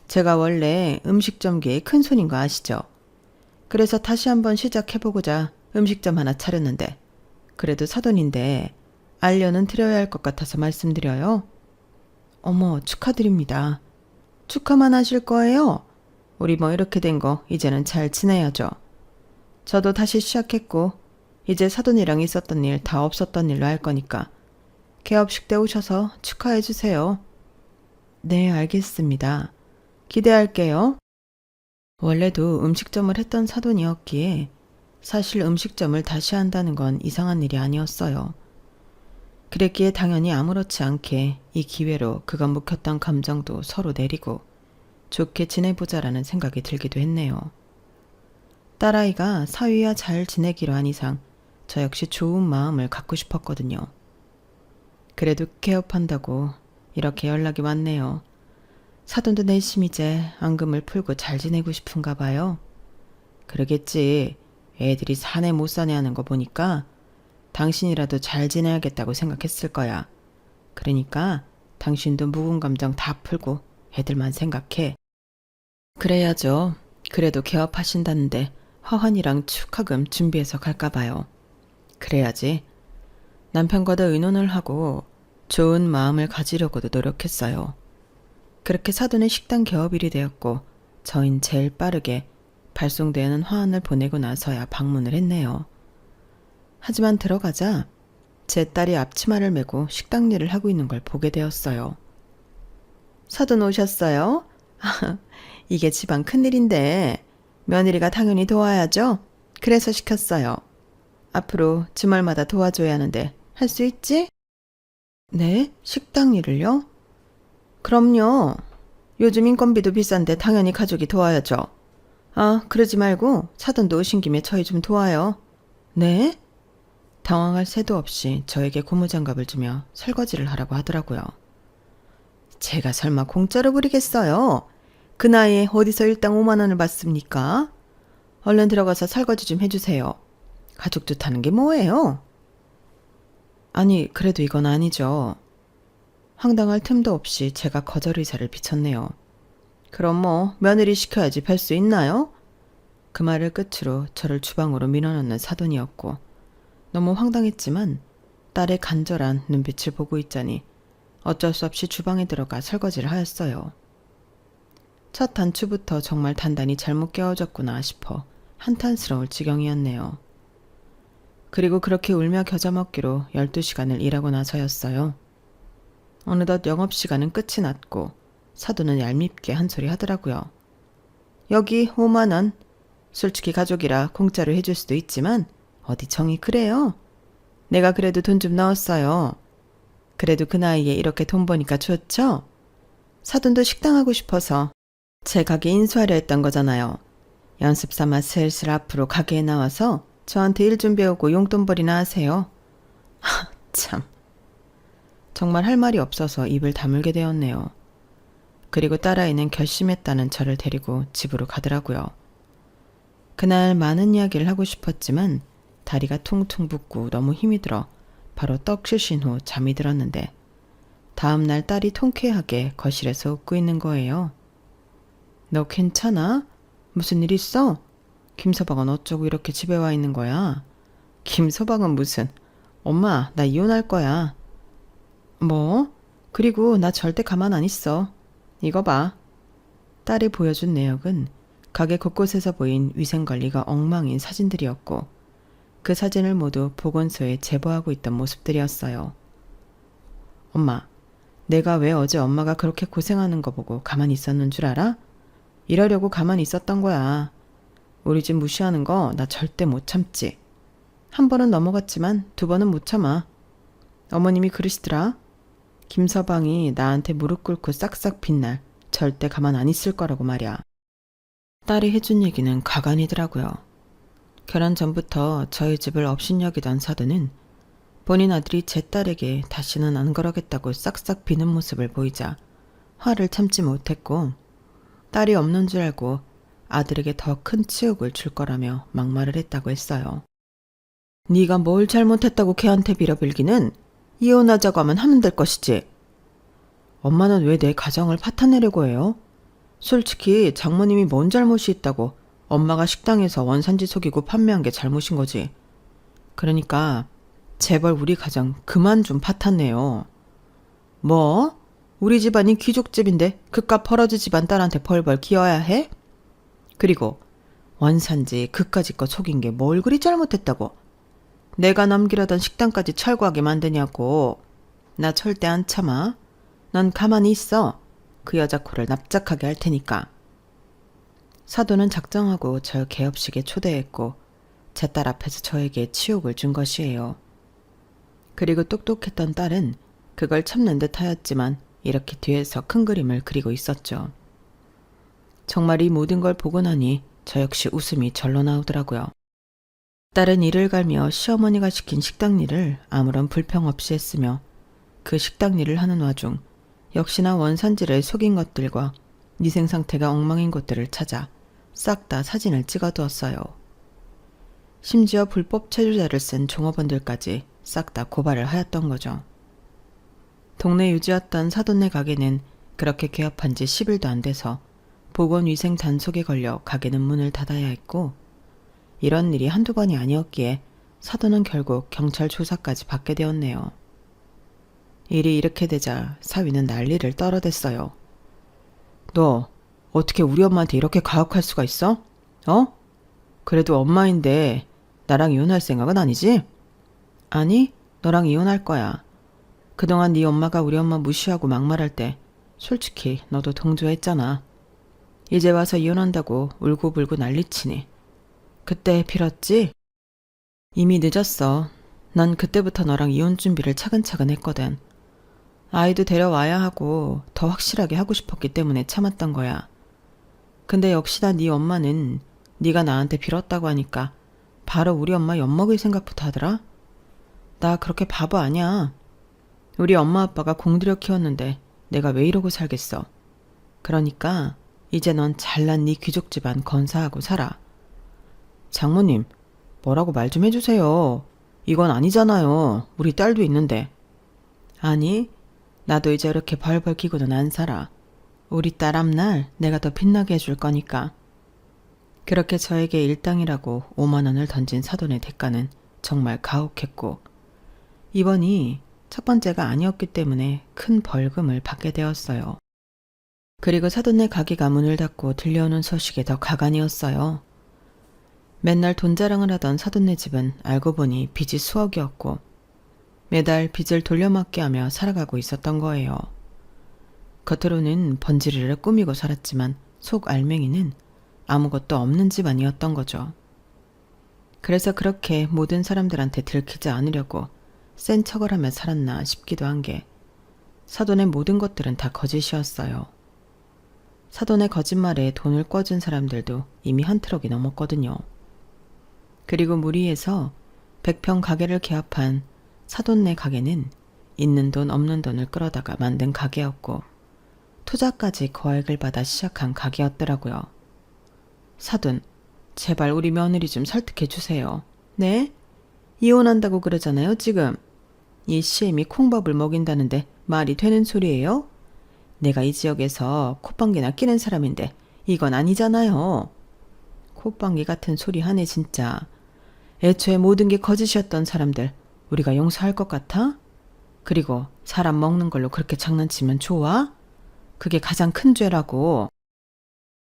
제가 원래 음식점계의 큰손인 거 아시죠? 그래서 다시 한번 시작해보고자 음식점 하나 차렸는데 그래도 사돈인데 알려는 드려야 할 것 같아서 말씀드려요. 어머 축하드립니다. 축하만 하실 거예요? 우리 뭐 이렇게 된 거 이제는 잘 지내야죠. 저도 다시 시작했고 이제 사돈이랑 있었던 일 다 없었던 일로 할 거니까 개업식 때 오셔서 축하해 주세요. 네 알겠습니다. 기대할게요. 원래도 음식점을 했던 사돈이었기에 사실 음식점을 다시 한다는 건 이상한 일이 아니었어요. 그랬기에 당연히 아무렇지 않게 이 기회로 그가 묵혔던 감정도 서로 내리고 좋게 지내보자라는 생각이 들기도 했네요. 딸아이가 사위와 잘 지내기로 한 이상 저 역시 좋은 마음을 갖고 싶었거든요. 그래도 개업한다고 이렇게 연락이 왔네요. 사돈도 내심 이제 앙금을 풀고 잘 지내고 싶은가 봐요. 그러겠지. 애들이 사내 못 사내 하는 거 보니까 당신이라도 잘 지내야겠다고 생각했을 거야. 그러니까 당신도 묵은 감정 다 풀고 애들만 생각해. 그래야죠. 그래도 개업하신다는데 화환이랑 축하금 준비해서 갈까 봐요. 그래야지. 남편과도 의논을 하고 좋은 마음을 가지려고도 노력했어요. 그렇게 사돈의 식당 개업일이 되었고 저흰 제일 빠르게 발송되는 화환을 보내고 나서야 방문을 했네요. 하지만 들어가자 제 딸이 앞치마를 메고 식당 일을 하고 있는 걸 보게 되었어요. 사돈 오셨어요? 이게 집안 큰일인데 며느리가 당연히 도와야죠. 그래서 시켰어요. 앞으로 주말마다 도와줘야 하는데 할 수 있지? 네? 식당 일을요? 그럼요. 요즘 인건비도 비싼데 당연히 가족이 도와야죠. 아, 그러지 말고 사돈도 오신 김에 저희 좀 도와요. 네? 당황할 새도 없이 저에게 고무장갑을 주며 설거지를 하라고 하더라고요. 제가 설마 공짜로 부리겠어요? 그 나이에 어디서 일당 5만 원을 받습니까? 얼른 들어가서 설거지 좀 해주세요. 가족 좋다는 게 뭐예요? 아니, 그래도 이건 아니죠. 황당할 틈도 없이 제가 거절 의사를 비쳤네요. 그럼 뭐 며느리 시켜야지 별 수 있나요? 그 말을 끝으로 저를 주방으로 밀어넣는 사돈이었고 너무 황당했지만 딸의 간절한 눈빛을 보고 있자니 어쩔 수 없이 주방에 들어가 설거지를 하였어요. 첫 단추부터 정말 단단히 잘못 깨워졌구나 싶어 한탄스러울 지경이었네요. 그리고 그렇게 울며 겨자 먹기로 12시간을 일하고 나서였어요. 어느덧 영업시간은 끝이 났고 사돈은 얄밉게 한 소리 하더라고요. 여기 5만 원. 솔직히 가족이라 공짜로 해줄 수도 있지만 어디 정이 그래요? 내가 그래도 돈 좀 넣었어요. 그래도 그 나이에 이렇게 돈 버니까 좋죠? 사돈도 식당 하고 싶어서 제 가게 인수하려 했던 거잖아요. 연습 삼아 슬슬 앞으로 가게에 나와서 저한테 일 좀 배우고 용돈벌이나 하세요. 참. 정말 할 말이 없어서 입을 다물게 되었네요. 그리고 딸아이는 결심했다는 저를 데리고 집으로 가더라고요. 그날 많은 이야기를 하고 싶었지만 다리가 퉁퉁 붓고 너무 힘이 들어 바로 떡 쉬신 후 잠이 들었는데 다음 날 딸이 통쾌하게 거실에서 웃고 있는 거예요. 너 괜찮아? 무슨 일 있어? 김서방은 어쩌고 이렇게 집에 와 있는 거야? 김서방은 무슨? 엄마, 나 이혼할 거야. 뭐? 그리고 나 절대 가만 안 있어. 이거 봐. 딸이 보여준 내역은 가게 곳곳에서 보인 위생관리가 엉망인 사진들이었고 그 사진을 모두 보건소에 제보하고 있던 모습들이었어요. 엄마, 내가 왜 어제 엄마가 그렇게 고생하는 거 보고 가만히 있었는 줄 알아? 이러려고 가만히 있었던 거야. 우리 집 무시하는 거 나 절대 못 참지. 한 번은 넘어갔지만 두 번은 못 참아. 어머님이 그러시더라. 김서방이 나한테 무릎 꿇고 싹싹 빈 날 절대 가만 안 있을 거라고 말이야. 딸이 해준 얘기는 가관이더라고요. 결혼 전부터 저희 집을 업신여기던 사돈은 본인 아들이 제 딸에게 다시는 안 그러겠다고 싹싹 비는 모습을 보이자 화를 참지 못했고 딸이 없는 줄 알고 아들에게 더 큰 치욕을 줄 거라며 막말을 했다고 했어요. 네가 뭘 잘못했다고 걔한테 빌어빌기는 이혼하자고 하면 될 것이지. 엄마는 왜 내 가정을 파탄내려고 해요? 솔직히 장모님이 뭔 잘못이 있다고 엄마가 식당에서 원산지 속이고 판매한 게 잘못인 거지. 그러니까 제발 우리 가정 그만 좀 파탄내요. 뭐? 우리 집안이 귀족집인데 그깟 벌어지 집안 딸한테 벌벌 기어야 해? 그리고 원산지 그까짓 거 속인 게 뭘 그리 잘못했다고 내가 넘기려던 식당까지 철거하게 만드냐고. 나 절대 안 참아. 넌 가만히 있어. 그 여자 코를 납작하게 할 테니까. 사돈은 작정하고 저 개업식에 초대했고 제 딸 앞에서 저에게 치욕을 준 것이에요. 그리고 똑똑했던 딸은 그걸 참는 듯 하였지만 이렇게 뒤에서 큰 그림을 그리고 있었죠. 정말 이 모든 걸 보고 나니 저 역시 웃음이 절로 나오더라고요. 딸은 이를 갈며 시어머니가 시킨 식당 일을 아무런 불평 없이 했으며 그 식당 일을 하는 와중 역시나 원산지를 속인 것들과 위생 상태가 엉망인 곳들을 찾아 싹 다 사진을 찍어두었어요. 심지어 불법 체류자를 쓴 종업원들까지 싹 다 고발을 하였던 거죠. 동네 유지였던 사돈네 가게는 그렇게 개업한 지 10일도 안 돼서 보건위생 단속에 걸려 가게는 문을 닫아야 했고, 이런 일이 한두 번이 아니었기에 사돈은 결국 경찰 조사까지 받게 되었네요. 일이 이렇게 되자 사위는 난리를 떨어댔어요. 너 어떻게 우리 엄마한테 이렇게 가혹할 수가 있어? 어? 그래도 엄마인데 나랑 이혼할 생각은 아니지? 아니, 너랑 이혼할 거야. 그동안 네 엄마가 우리 엄마 무시하고 막말할 때 솔직히 너도 동조했잖아. 이제 와서 이혼한다고 울고불고 난리치니. 그때 빌었지? 이미 늦었어. 난 그때부터 너랑 이혼 준비를 차근차근 했거든. 아이도 데려와야 하고 더 확실하게 하고 싶었기 때문에 참았던 거야. 근데 역시나 네 엄마는 네가 나한테 빌었다고 하니까 바로 우리 엄마 엿먹을 생각부터 하더라. 나 그렇게 바보 아니야. 우리 엄마 아빠가 공들여 키웠는데 내가 왜 이러고 살겠어. 그러니까 이제 넌 잘난 네 귀족 집안 건사하고 살아. 장모님, 뭐라고 말 좀 해주세요. 이건 아니잖아요. 우리 딸도 있는데. 아니, 나도 이제 이렇게 벌벌 기고는 안 살아. 우리 딸 앞날 내가 더 빛나게 해줄 거니까. 그렇게 저에게 일당이라고 5만 원을 던진 사돈의 대가는 정말 가혹했고, 이번이 첫 번째가 아니었기 때문에 큰 벌금을 받게 되었어요. 그리고 사돈네 가게가 문을 닫고 들려오는 소식에 더 가관이었어요. 맨날 돈 자랑을 하던 사돈네 집은 알고 보니 빚이 수억이었고 매달 빚을 돌려막기 하며 살아가고 있었던 거예요. 겉으로는 번지르르 꾸미고 살았지만 속 알맹이는 아무것도 없는 집안이었던 거죠. 그래서 그렇게 모든 사람들한테 들키지 않으려고 센 척을 하며 살았나 싶기도 한 게, 사돈의 모든 것들은 다 거짓이었어요. 사돈의 거짓말에 돈을 꿔준 사람들도 이미 한 트럭이 넘었거든요. 그리고 무리해서 100평 가게를 개업한 사돈네 가게는 있는 돈 없는 돈을 끌어다가 만든 가게였고, 투자까지 거액을 받아 시작한 가게였더라고요. 사돈, 제발 우리 며느리 좀 설득해 주세요. 네? 이혼한다고 그러잖아요, 지금. 이 시엠이 콩밥을 먹인다는데 말이 되는 소리예요? 내가 이 지역에서 콧방귀나 끼는 사람인데 이건 아니잖아요. 콧방귀 같은 소리 하네 진짜. 애초에 모든 게 거짓이었던 사람들 우리가 용서할 것 같아? 그리고 사람 먹는 걸로 그렇게 장난치면 좋아? 그게 가장 큰 죄라고.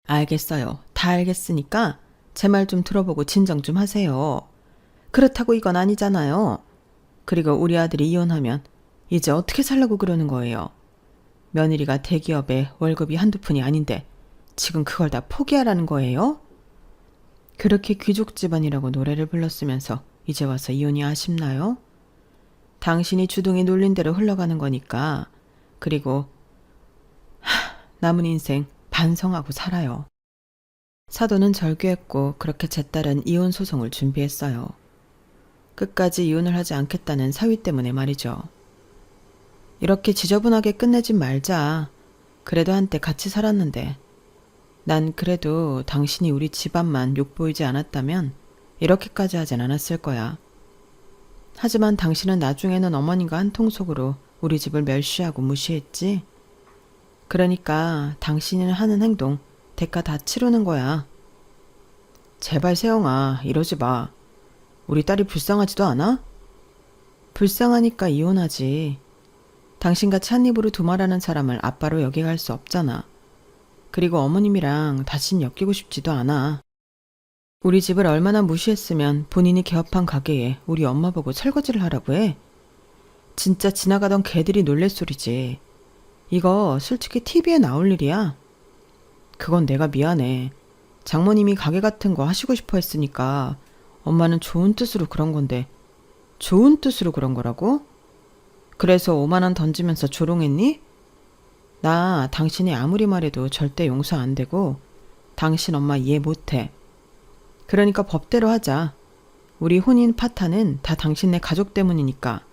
알겠어요. 다 알겠으니까 제 말 좀 들어보고 진정 좀 하세요. 그렇다고 이건 아니잖아요. 그리고 우리 아들이 이혼하면 이제 어떻게 살라고 그러는 거예요. 며느리가 대기업에 월급이 한두 푼이 아닌데 지금 그걸 다 포기하라는 거예요? 그렇게 귀족 집안이라고 노래를 불렀으면서 이제 와서 이혼이 아쉽나요? 당신이 주둥이 눌린 대로 흘러가는 거니까. 그리고 남은 인생 반성하고 살아요. 사돈은 절규했고 그렇게 제 딸은 이혼 소송을 준비했어요. 끝까지 이혼을 하지 않겠다는 사위 때문에 말이죠. 이렇게 지저분하게 끝내진 말자. 그래도 한때 같이 살았는데. 난 그래도 당신이 우리 집안만 욕보이지 않았다면 이렇게까지 하진 않았을 거야. 하지만 당신은 나중에는 어머님과 한통속으로 우리 집을 멸시하고 무시했지. 그러니까 당신이 하는 행동 대가 다 치르는 거야. 제발 세영아, 이러지 마. 우리 딸이 불쌍하지도 않아? 불쌍하니까 이혼하지. 당신같이 한 입으로 두말하는 사람을 아빠로 여겨갈 수 없잖아. 그리고 어머님이랑 다신 엮이고 싶지도 않아. 우리 집을 얼마나 무시했으면 본인이 개업한 가게에 우리 엄마 보고 설거지를 하라고 해. 진짜 지나가던 개들이 놀랄 소리지. 이거 솔직히 TV에 나올 일이야. 그건 내가 미안해. 장모님이 가게 같은 거 하시고 싶어 했으니까 엄마는 좋은 뜻으로 그런 건데 좋은 뜻으로 그런 거라고? 그래서 5만 원 던지면서 조롱했니? 나 당신이 아무리 말해도 절대 용서 안 되고 당신 엄마 이해 못해. 그러니까 법대로 하자. 우리 혼인 파탄은 다 당신네 가족 때문이니까.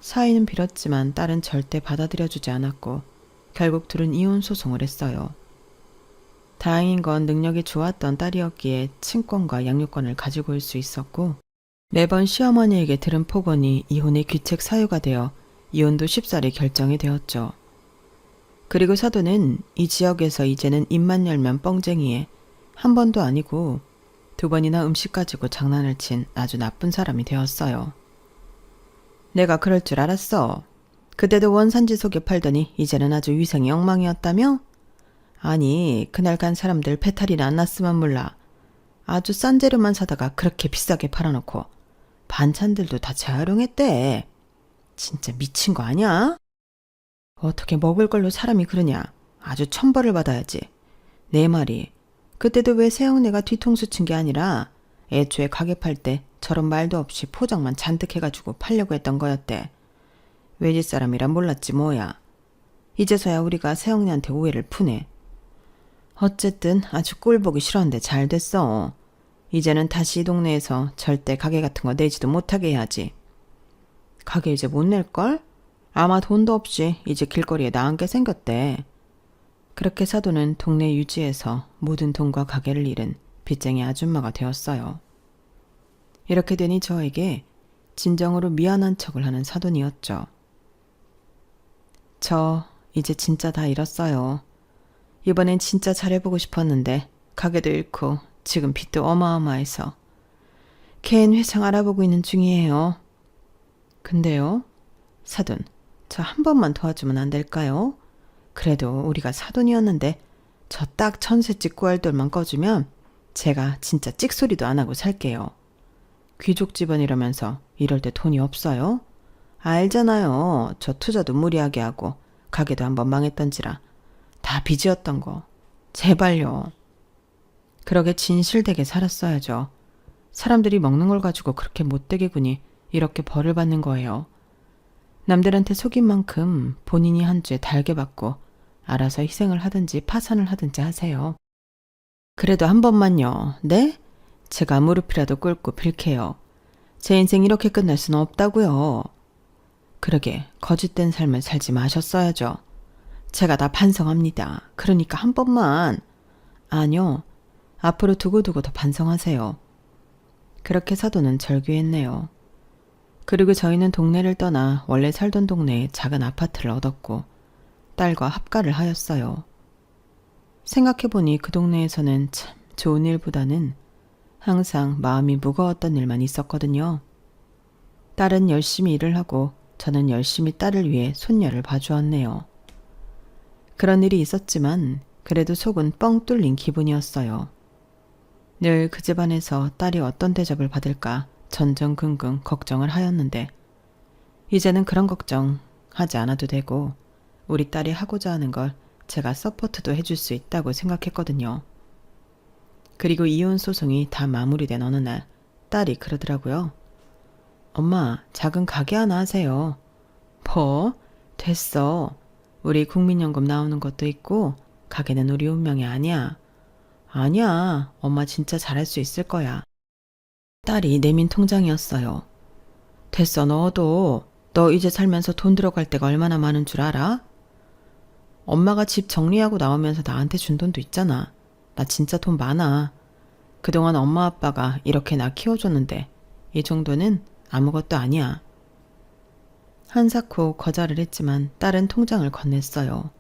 사위는 빌었지만 딸은 절대 받아들여주지 않았고 결국 둘은 이혼 소송을 했어요. 다행인 건 능력이 좋았던 딸이었기에 친권과 양육권을 가지고 올 수 있었고, 매번 시어머니에게 들은 폭언이 이혼의 귀책 사유가 되어 이혼도 쉽사리 결정이 되었죠. 그리고 사돈은 이 지역에서 이제는 입만 열면 뻥쟁이에 한 번도 아니고 2번이나 음식 가지고 장난을 친 아주 나쁜 사람이 되었어요. 내가 그럴 줄 알았어. 그때도 원산지 속에 팔더니 이제는 아주 위생이 엉망이었다며? 아니, 그날 간 사람들 배탈이나 안 났으면 몰라. 아주 싼 재료만 사다가 그렇게 비싸게 팔아놓고 반찬들도 다 재활용했대. 진짜 미친 거 아니야? 어떻게 먹을 걸로 사람이 그러냐. 아주 천벌을 받아야지. 내 말이 그때도 왜 새형네가 뒤통수 친 게 아니라 애초에 가게 팔 때 저런 말도 없이 포장만 잔뜩 해가지고 팔려고 했던 거였대. 외지 사람이라 몰랐지 뭐야. 이제서야 우리가 새형네한테 오해를 푸네. 어쨌든 아주 꼴 보기 싫었는데 잘 됐어. 이제는 다시 이 동네에서 절대 가게 같은 거 내지도 못하게 해야지. 가게 이제 못 낼걸? 아마 돈도 없이 이제 길거리에 나앉게 생겼대. 그렇게 사돈은 동네 유지에서 모든 돈과 가게를 잃은 빚쟁이 아줌마가 되었어요. 이렇게 되니 저에게 진정으로 미안한 척을 하는 사돈이었죠. 저 이제 진짜 다 잃었어요. 이번엔 진짜 잘해보고 싶었는데 가게도 잃고 지금 빚도 어마어마해서 개인 회상 알아보고 있는 중이에요. 근데요, 사돈, 저 한 번만 도와주면 안 될까요? 그래도 우리가 사돈이었는데 저 딱 천세집 구할돌만 꺼주면 제가 진짜 찍소리도 안 하고 살게요. 귀족 집안이라면서 이럴 때 돈이 없어요? 알잖아요. 저 투자도 무리하게 하고 가게도 한번 망했던지라 다 빚이었던 거. 제발요. 그러게 진실되게 살았어야죠. 사람들이 먹는 걸 가지고 그렇게 못되게 구니 이렇게 벌을 받는 거예요. 남들한테 속인 만큼 본인이 한 주에 달게 받고 알아서 희생을 하든지 파산을 하든지 하세요. 그래도 한 번만요. 네? 제가 무릎이라도 꿇고 빌게요. 제 인생 이렇게 끝날 수는 없다고요. 그러게 거짓된 삶을 살지 마셨어야죠. 제가 다 반성합니다. 그러니까 한 번만. 아니요. 앞으로 두고두고 더 반성하세요. 그렇게 사돈은 절규했네요. 그리고 저희는 동네를 떠나 원래 살던 동네에 작은 아파트를 얻었고 딸과 합가를 하였어요. 생각해보니 그 동네에서는 참 좋은 일보다는 항상 마음이 무거웠던 일만 있었거든요. 딸은 열심히 일을 하고 저는 열심히 딸을 위해 손녀를 봐주었네요. 그런 일이 있었지만 그래도 속은 뻥 뚫린 기분이었어요. 늘 그 집안에서 딸이 어떤 대접을 받을까 전전긍긍 걱정을 하였는데 이제는 그런 걱정 하지 않아도 되고 우리 딸이 하고자 하는 걸 제가 서포트도 해줄 수 있다고 생각했거든요. 그리고 이혼 소송이 다 마무리된 어느 날 딸이 그러더라고요. 엄마, 작은 가게 하나 하세요. 뭐? 됐어. 우리 국민연금 나오는 것도 있고 가게는 우리 운명이 아니야. 아니야. 엄마 진짜 잘할 수 있을 거야. 딸이 내민 통장이었어요. 됐어, 너도. 너 이제 살면서 돈 들어갈 데가 얼마나 많은 줄 알아? 엄마가 집 정리하고 나오면서 나한테 준 돈도 있잖아. 나 진짜 돈 많아. 그동안 엄마 아빠가 이렇게 나 키워줬는데 이 정도는 아무것도 아니야. 한사코 거절을 했지만 딸은 통장을 건넸어요.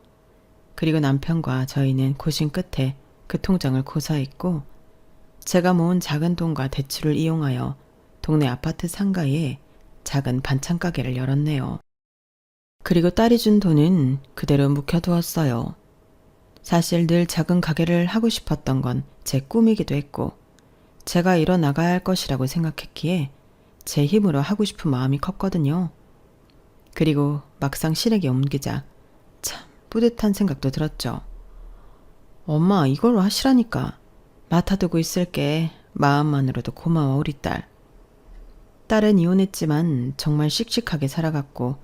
그리고 남편과 저희는 고심 끝에 그 통장을 고사했고 제가 모은 작은 돈과 대출을 이용하여 동네 아파트 상가에 작은 반찬 가게를 열었네요. 그리고 딸이 준 돈은 그대로 묵혀두었어요. 사실 늘 작은 가게를 하고 싶었던 건 제 꿈이기도 했고 제가 일어나가야 할 것이라고 생각했기에 제 힘으로 하고 싶은 마음이 컸거든요. 그리고 막상 실행에 옮기자 참 뿌듯한 생각도 들었죠. 엄마, 이걸로 하시라니까. 맡아두고 있을게. 마음만으로도 고마워, 우리 딸. 딸은 이혼했지만 정말 씩씩하게 살아갔고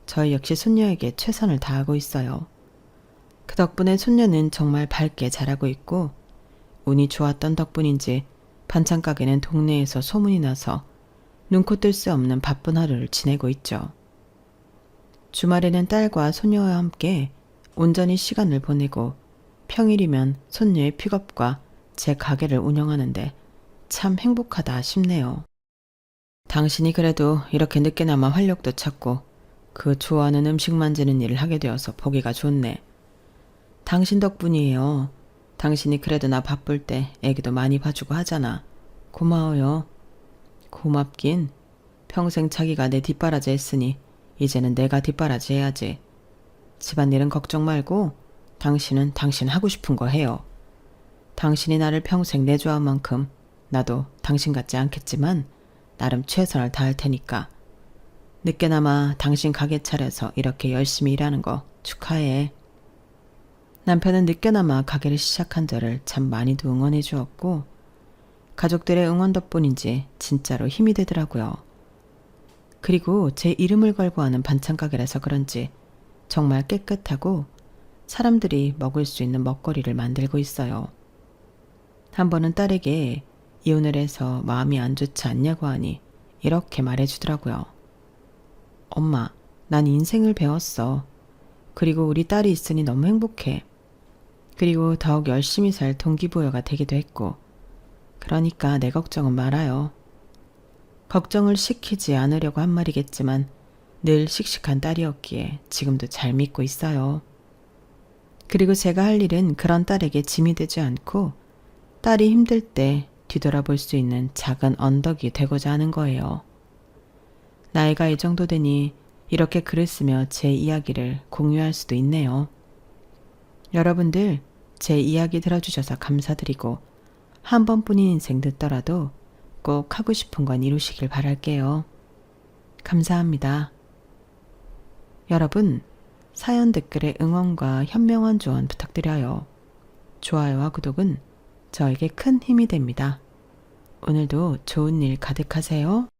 저희 역시 손녀에게 최선을 다하고 있어요. 그 덕분에 손녀는 정말 밝게 자라고 있고 운이 좋았던 덕분인지 반찬 가게는 동네에서 소문이 나서 눈코 뜰 수 없는 바쁜 하루를 지내고 있죠. 주말에는 딸과 손녀와 함께 온전히 시간을 보내고 평일이면 손녀의 픽업과 제 가게를 운영하는데 참 행복하다 싶네요. 당신이 그래도 이렇게 늦게나마 활력도 찾고 그 좋아하는 음식 만지는 일을 하게 되어서 보기가 좋네. 당신 덕분이에요. 당신이 그래도 나 바쁠 때 애기도 많이 봐주고 하잖아. 고마워요. 고맙긴. 평생 자기가 내 뒷바라지 했으니 이제는 내가 뒷바라지 해야지. 집안일은 걱정 말고 당신은 당신 하고 싶은 거 해요. 당신이 나를 평생 내조한 만큼 나도 당신 같지 않겠지만 나름 최선을 다할 테니까. 늦게나마 당신 가게 차려서 이렇게 열심히 일하는 거 축하해. 남편은 늦게나마 가게를 시작한 저를 참 많이도 응원해 주었고 가족들의 응원 덕분인지 진짜로 힘이 되더라고요. 그리고 제 이름을 걸고 하는 반찬 가게라서 그런지 정말 깨끗하고 사람들이 먹을 수 있는 먹거리를 만들고 있어요. 한 번은 딸에게 이혼을 해서 마음이 안 좋지 않냐고 하니 이렇게 말해주더라고요. 엄마, 난 인생을 배웠어. 그리고 우리 딸이 있으니 너무 행복해. 그리고 더욱 열심히 살 동기부여가 되기도 했고 그러니까 내 걱정은 말아요. 걱정을 시키지 않으려고 한 말이겠지만 늘 씩씩한 딸이었기에 지금도 잘 믿고 있어요. 그리고 제가 할 일은 그런 딸에게 짐이 되지 않고 딸이 힘들 때 뒤돌아볼 수 있는 작은 언덕이 되고자 하는 거예요. 나이가 이 정도 되니 이렇게 글을 쓰며 제 이야기를 공유할 수도 있네요. 여러분들 제 이야기 들어주셔서 감사드리고 한 번뿐인 인생 늦더라도 꼭 하고 싶은 건 이루시길 바랄게요. 감사합니다. 여러분, 사연 댓글에 응원과 현명한 조언 부탁드려요. 좋아요와 구독은 저에게 큰 힘이 됩니다. 오늘도 좋은 일 가득하세요.